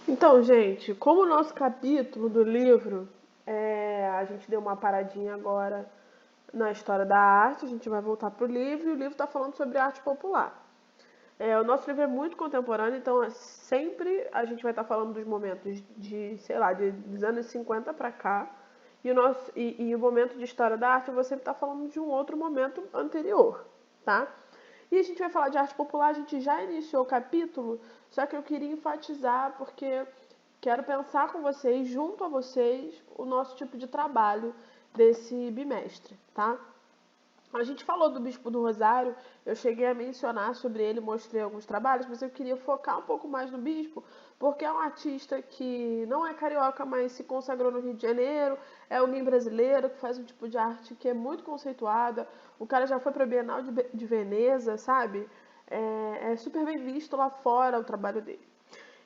Então, gente, como o nosso capítulo do livro, a gente deu uma paradinha agora na história da arte, a gente vai voltar pro livro e o livro está falando sobre arte popular. O nosso livro é muito contemporâneo, então sempre a gente vai estar falando dos momentos de, sei lá, dos anos 50 para cá. E o momento de história da arte eu vou sempre estar falando de um outro momento anterior, tá? E a gente vai falar de arte popular, a gente já iniciou o capítulo, só que eu queria enfatizar porque quero pensar com vocês, junto a vocês, o nosso tipo de trabalho desse bimestre, tá? A gente falou do Bispo do Rosário, eu cheguei a mencionar sobre ele, mostrei alguns trabalhos, mas eu queria focar um pouco mais no Bispo, porque é um artista que não é carioca, mas se consagrou no Rio de Janeiro, é alguém brasileiro que faz um tipo de arte que é muito conceituada. O cara já foi para a Bienal de Veneza, sabe? É super bem visto lá fora o trabalho dele.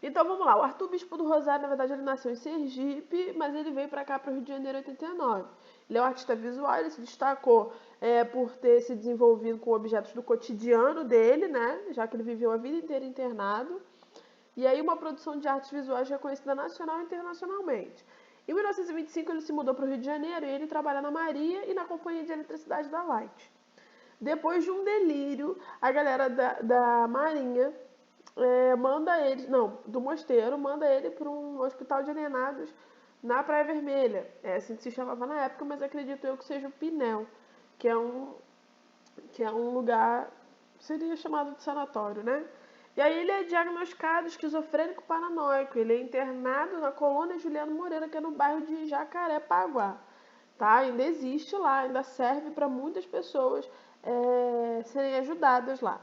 Então vamos lá, o Arthur Bispo do Rosário, na verdade, ele nasceu em Sergipe, mas ele veio para cá, para o Rio de Janeiro, em 89. Ele é um artista visual, ele se destacou por ter se desenvolvido com objetos do cotidiano dele, né? Já que ele viveu a vida inteira internado. E aí uma produção de artes visuais reconhecida nacional e internacionalmente. Em 1925 ele se mudou para o Rio de Janeiro e ele trabalha na Maria e na Companhia de Eletricidade da Light. Depois de um delírio, a galera da Marinha manda ele, não, do mosteiro, manda ele para um hospital de alienados na Praia Vermelha. É assim que se chamava na época, mas acredito eu que seja o Pinel, que é um, que é um lugar, seria chamado de sanatório, né? E aí ele é diagnosticado esquizofrênico paranoico. Ele é internado na colônia Juliano Moreira, que é no bairro de Jacarepaguá. Tá? Ainda existe lá, ainda serve para muitas pessoas serem ajudadas lá.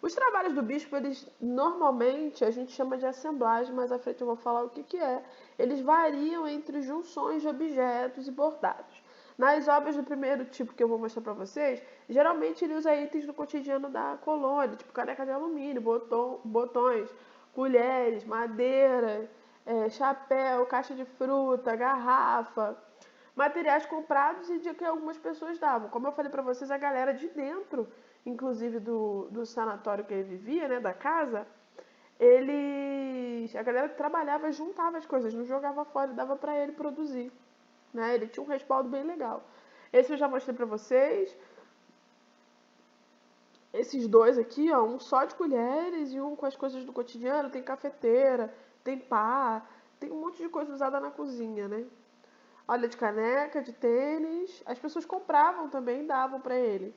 Os trabalhos do bispo, eles normalmente a gente chama de assemblagem, mas à frente eu vou falar o que, que é. Eles variam entre junções de objetos e bordados. Nas obras do primeiro tipo que eu vou mostrar para vocês, geralmente ele usa itens do cotidiano da colônia, tipo caneca de alumínio, botões, colheres, madeira, chapéu, caixa de fruta, garrafa, materiais comprados e de que algumas pessoas davam. Como eu falei para vocês, a galera de dentro, inclusive do sanatório que ele vivia, né, da casa, a galera que trabalhava juntava as coisas, não jogava fora e dava para ele produzir, né? Ele tinha um respaldo bem legal. Esse eu já mostrei para vocês. Esses dois aqui, ó, um só de colheres e um com as coisas do cotidiano, tem cafeteira, tem pá, tem um monte de coisa usada na cozinha, né? Olha, de caneca, de tênis. As pessoas compravam também e davam para ele.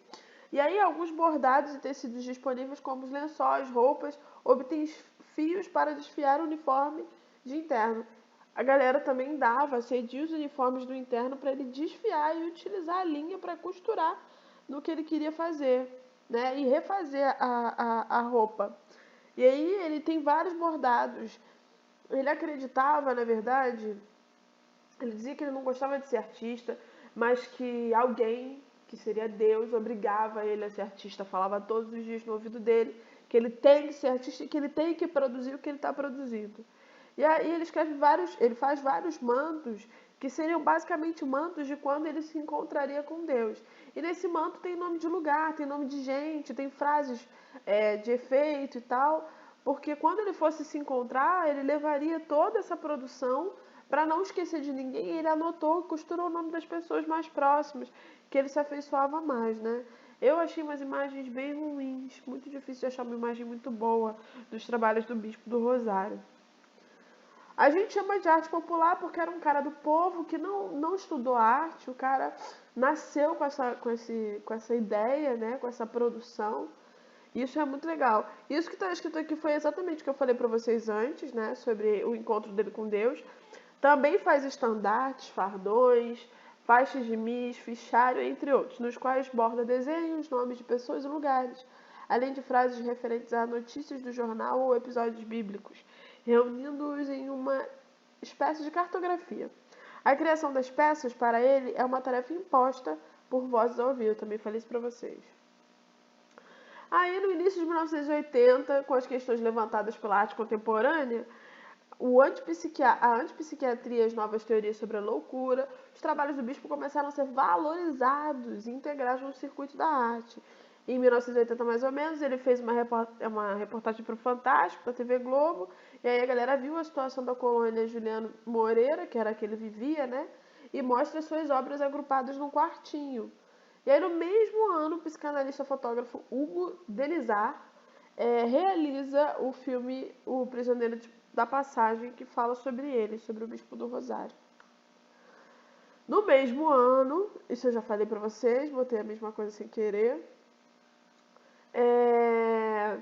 E aí, alguns bordados e tecidos disponíveis, como os lençóis, roupas, obtêm fios para desfiar o uniforme de interno. A galera também dava, cedia os uniformes do interno para ele desfiar e utilizar a linha para costurar no que ele queria fazer, né? E refazer a roupa. E aí, ele tem vários bordados. Ele acreditava, na verdade, ele dizia que ele não gostava de ser artista, mas que alguém, que seria Deus, obrigava ele a ser artista. Falava todos os dias no ouvido dele que ele tem que ser artista e que ele tem que produzir o que ele está produzindo. E aí ele faz vários mantos que seriam basicamente mantos de quando ele se encontraria com Deus. E nesse manto tem nome de lugar, tem nome de gente, tem frases de efeito e tal, porque quando ele fosse se encontrar, ele levaria toda essa produção para não esquecer de ninguém. Ele anotou, costurou o nome das pessoas mais próximas, que ele se afeiçoava mais, né? Eu achei umas imagens bem ruins, muito difícil de achar uma imagem muito boa dos trabalhos do Bispo do Rosário. A gente chama de arte popular porque era um cara do povo que não estudou arte, o cara nasceu com essa ideia, né, com essa produção. Isso é muito legal. Isso que está escrito aqui foi exatamente o que eu falei para vocês antes, né, sobre o encontro dele com Deus. Também faz estandartes, fardões, faixas de mis, fichário, entre outros, nos quais borda desenhos, nomes de pessoas e lugares, além de frases referentes a notícias do jornal ou episódios bíblicos, reunindo-os em uma espécie de cartografia. A criação das peças, para ele, é uma tarefa imposta por vozes ao ouvir. Eu também falei isso para vocês. Aí, no início de 1980, com as questões levantadas pela arte contemporânea, a antipsiquiatria e as novas teorias sobre a loucura, os trabalhos do bispo começaram a ser valorizados e integrados no circuito da arte. Em 1980, mais ou menos, ele fez uma reportagem para o Fantástico, para a TV Globo, e aí a galera viu a situação da colônia Juliano Moreira, que era a que ele vivia, né? E mostra suas obras agrupadas num quartinho. E aí, no mesmo ano, o psicanalista fotógrafo Hugo Delizar realiza o filme O Prisioneiro da Passagem, que fala sobre ele, sobre o Bispo do Rosário. No mesmo ano, isso eu já falei pra vocês, botei a mesma coisa sem querer. É,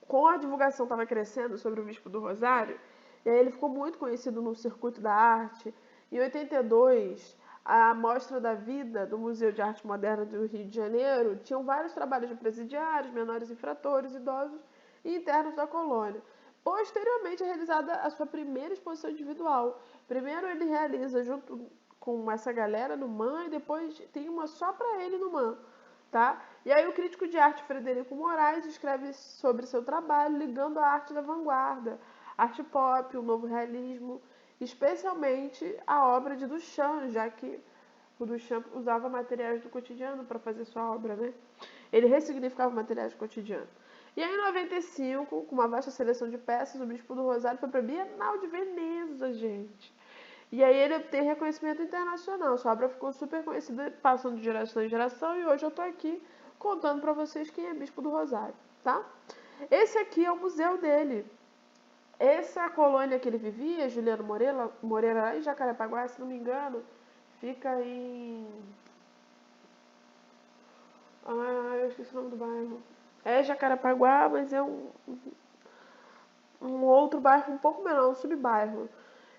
com a divulgação estava crescendo sobre o Bispo do Rosário, e aí ele ficou muito conhecido no circuito da arte. Em 82, a Mostra da Vida do Museu de Arte Moderna do Rio de Janeiro tinham vários trabalhos de presidiários, menores infratores, idosos e internos da colônia. Posteriormente é realizada a sua primeira exposição individual. Primeiro ele realiza junto com essa galera no MAN e depois tem uma só para ele no MAN. Tá? E aí o crítico de arte Frederico Moraes escreve sobre seu trabalho ligando a arte da vanguarda, arte pop, o novo realismo, especialmente a obra de Duchamp, já que o Duchamp usava materiais do cotidiano para fazer sua obra, né? Ele ressignificava materiais do cotidiano. E aí, em 95, com uma vasta seleção de peças, o Bispo do Rosário foi para a Bienal de Veneza, gente. E aí ele tem reconhecimento internacional. Sua obra ficou super conhecida, passando de geração em geração, e hoje eu tô aqui contando para vocês quem é Bispo do Rosário, tá? Esse aqui é o museu dele. Essa colônia que ele vivia, Juliano Moreira, lá em Jacarepaguá, se não me engano, fica em... Ah, eu esqueci o nome do bairro. É Jacarepaguá, mas é um outro bairro um pouco menor, um subbairro.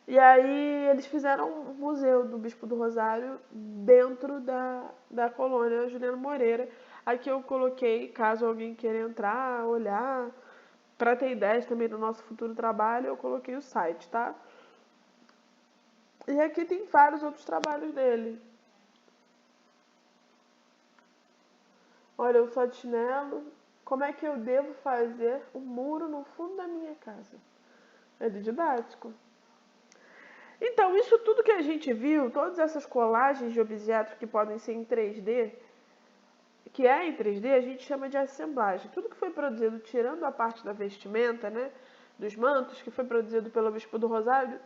E aí eles fizeram um museu do Bispo do Rosário dentro da colônia Juliano Moreira. Aqui eu coloquei, caso alguém queira entrar, olhar, para ter ideias também do nosso futuro trabalho, eu coloquei o site, tá? E aqui tem vários outros trabalhos dele. Olha, eu sou de chinelo. Como é que eu devo fazer um muro no fundo da minha casa? É de didático. Então, isso tudo que a gente viu, todas essas colagens de objetos que podem ser em 3D, que é em 3D, a gente chama de assemblagem. Tudo que foi produzido, tirando a parte da vestimenta, né, dos mantos, que foi produzido pelo Bispo do Rosário,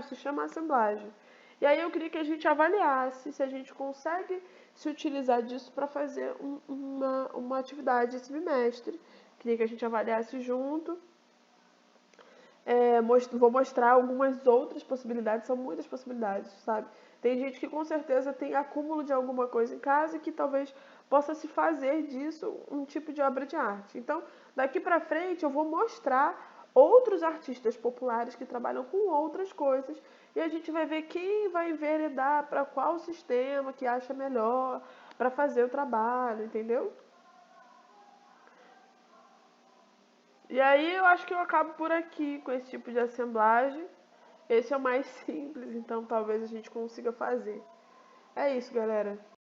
se chama assemblagem. E aí eu queria que a gente avaliasse se a gente consegue se utilizar disso para fazer uma atividade esse bimestre. Queria que a gente avaliasse junto. Vou mostrar algumas outras possibilidades, são muitas possibilidades, sabe? Tem gente que com certeza tem acúmulo de alguma coisa em casa e que talvez possa se fazer disso um tipo de obra de arte. Então, daqui pra frente eu vou mostrar outros artistas populares que trabalham com outras coisas e a gente vai ver quem vai enveredar para qual sistema que acha melhor para fazer o trabalho, entendeu? E aí eu acho que eu acabo por aqui com esse tipo de assemblagem. Esse é o mais simples, então talvez a gente consiga fazer. É isso, galera.